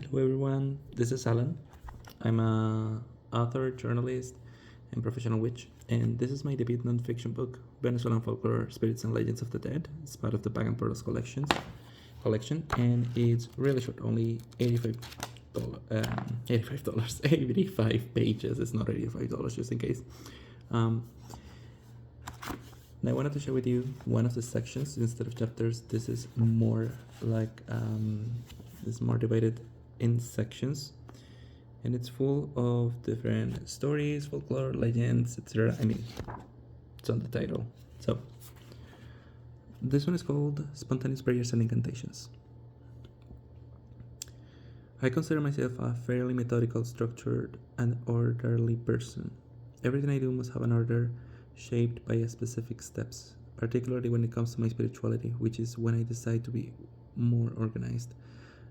Hello everyone, this is Alan. I'm a author, journalist, and professional witch, and this is my debut non-fiction book, Venezuelan Folklore, Spirits and Legends of the Dead. It's part of the Pagan Portals collection, and it's really short, only $85, 85 pages. It's not $85, just in case. And I wanted to share with you one of the sections instead of chapters. This is more like it's more divided in sections, and it's full of different stories, folklore, legends, etc. I mean, it's on the title. So this one is called Spontaneous Prayers and Incantations. I consider myself a fairly methodical, structured, and orderly person. Everything I do must have an order shaped by specific steps, particularly when it comes to my spirituality, which is when I decide to be more organized.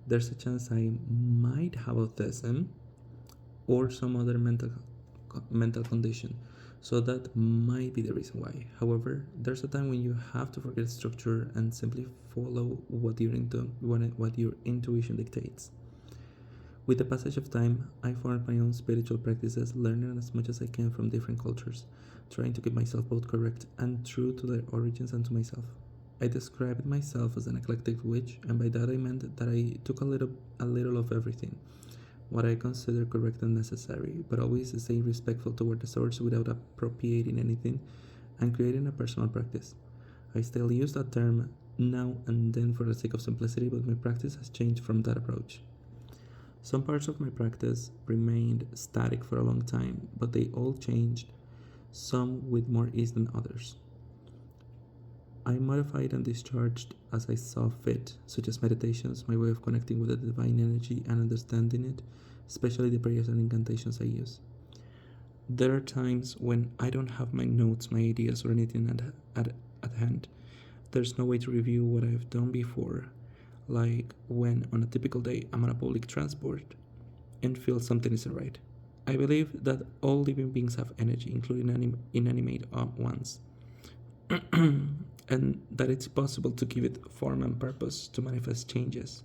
There's a chance I might have autism or some other mental condition, so that might be the reason why. However, there's a time when you have to forget structure and simply follow what your intuition dictates. With the passage of time, I formed my own spiritual practices, learning as much as I can from different cultures, trying to keep myself both correct and true to their origins and to myself. I described myself as an eclectic witch, and by that I meant that I took a little of everything, what I consider correct and necessary, but always stay respectful toward the source without appropriating anything and creating a personal practice. I still use that term now and then for the sake of simplicity, but my practice has changed from that approach. Some parts of my practice remained static for a long time, but they all changed, some with more ease than others. I modified and discharged as I saw fit, such as meditations, my way of connecting with the divine energy and understanding it, especially the prayers and incantations I use. There are times when I don't have my notes, my ideas, or anything at hand. There's no way to review what I've done before, like when on a typical day I'm on a public transport and feel something isn't right. I believe that all living beings have energy, including inanimate ones, and that it's possible to give it form and purpose to manifest changes.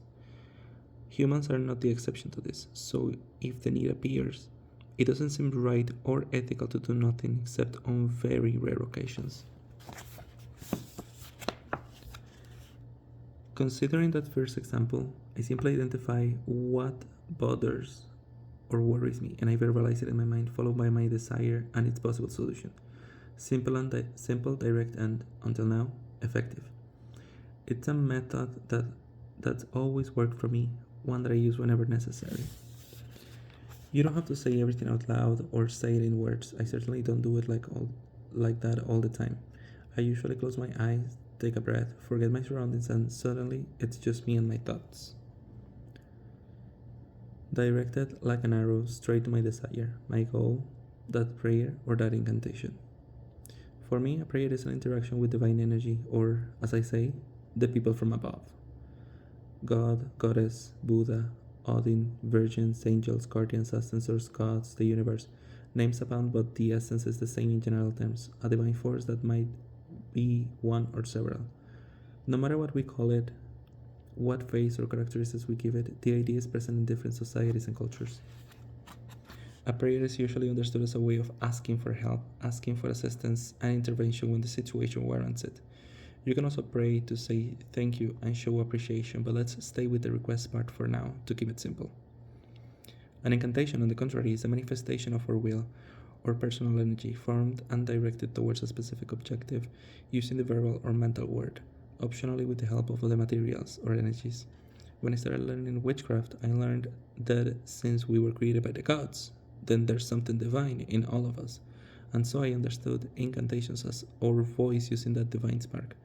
Humans are not the exception to this, so if the need appears, it doesn't seem right or ethical to do nothing except on very rare occasions. Considering that first example, I simply identify what bothers or worries me, and I verbalize it in my mind, followed by my desire and its possible solution. Simple, direct, and until now, effective. It's a method that's always worked for me, one that I use whenever necessary. You don't have to say everything out loud or say it in words. I certainly don't do it like that all the time. I usually close my eyes, take a breath, forget my surroundings, and suddenly it's just me and my thoughts. Directed like an arrow straight to my desire, my goal, that prayer or that incantation. For me, a prayer is an interaction with divine energy, or, as I say, the people from above. God, Goddess, Buddha, Odin, virgins, angels, guardians, ascensors, gods, the universe. Names abound, but the essence is the same in general terms, a divine force that might be one or several. No matter what we call it, what face or characteristics we give it, the idea is present in different societies and cultures. A prayer is usually understood as a way of asking for help, asking for assistance and intervention when the situation warrants it. You can also pray to say thank you and show appreciation, but let's stay with the request part for now to keep it simple. An incantation, on the contrary, is a manifestation of our will or personal energy formed and directed towards a specific objective using the verbal or mental word, optionally with the help of other materials or energies. When I started learning witchcraft, I learned that since we were created by the gods, then there's something divine in all of us, and so I understood incantations as our voice using that divine spark.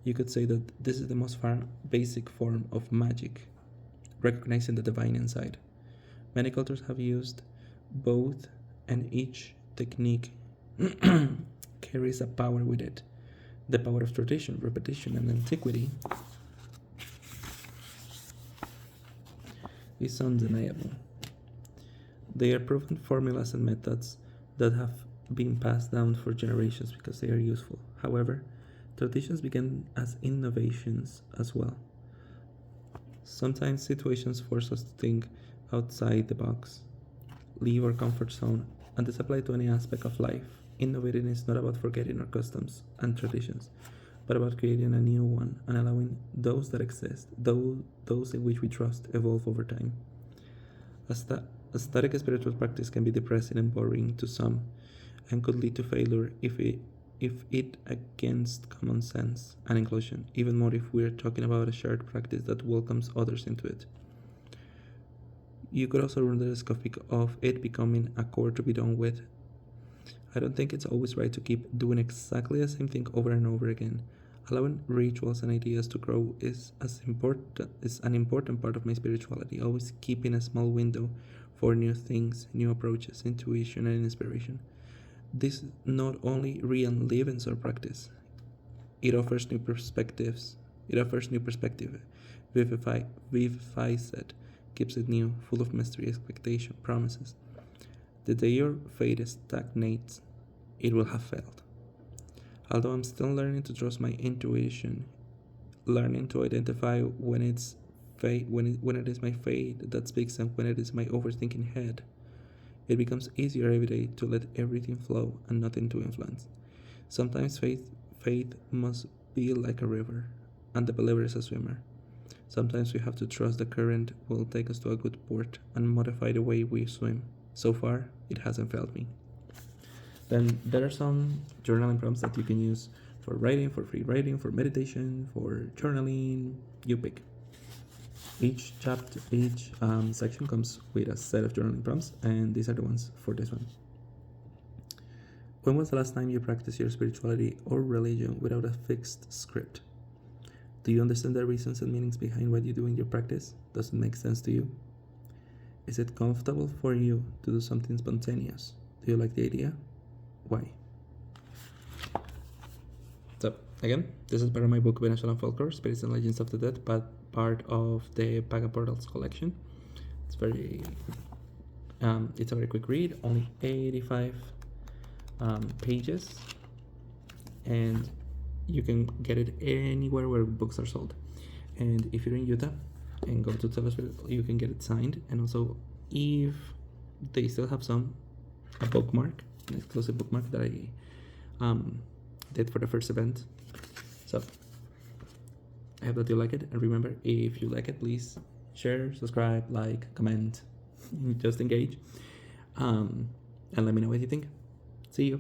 You could say that this is the most basic form of magic, recognizing the divine inside. Many cultures have used both, and each technique carries a power with it. The power of tradition, repetition, and antiquity is undeniable. They are proven formulas and methods that have been passed down for generations because they are useful. However, traditions began as innovations as well. Sometimes situations force us to think outside the box, leave our comfort zone, and this applies to any aspect of life. Innovating is not about forgetting our customs and traditions, but about creating a new one and allowing those that exist, those in which we trust, evolve over time. A static spiritual practice can be depressing and boring to some, and could lead to failure if it against common sense and inclusion, even more if we're talking about a shared practice that welcomes others into it. You could also run the risk of it becoming a chore to be done with. I don't think it's always right to keep doing exactly the same thing over and over again. Allowing rituals and ideas to grow is an important part of my spirituality, always keeping a small window for new things, new approaches, intuition and inspiration. This not only re-enlivens our practice, it offers new perspectives. It offers new perspective, vivifies it, keeps it new, full of mystery, expectation, promises. The day your faith stagnates, it will have failed. Although I'm still learning to trust my intuition, learning to identify when it's when it is my faith that speaks and when it is my overthinking head, it becomes easier every day to let everything flow and nothing to influence. Sometimes faith must be like a river, and the believer is a swimmer. Sometimes we have to trust the current will take us to a good port and modify the way we swim. So far, it hasn't failed me. Then there are some journaling prompts that you can use for writing, for free writing, for meditation, for journaling, you pick. Each section comes with a set of journaling prompts, and these are the ones for this one. When was the last time you practiced your spirituality or religion without a fixed script? Do you understand the reasons and meanings behind what you do in your practice? Does it make sense to you? Is it comfortable for you to do something spontaneous? Do you like the idea? Why? So, again, this is part of my book Venezuelan Folklore, Spirits and Legends of the Dead, but part of the Pagan Portals collection. It's a very quick read, only 85 pages, and you can get it anywhere where books are sold. And if you're in Utah and go to Telesville, you can get it signed. And also, if they still have a bookmark, an exclusive bookmark that I did for the first event. So I hope that you like it, and remember, if you like it, please share, subscribe, like, comment, just engage, and let me know what you think. See you.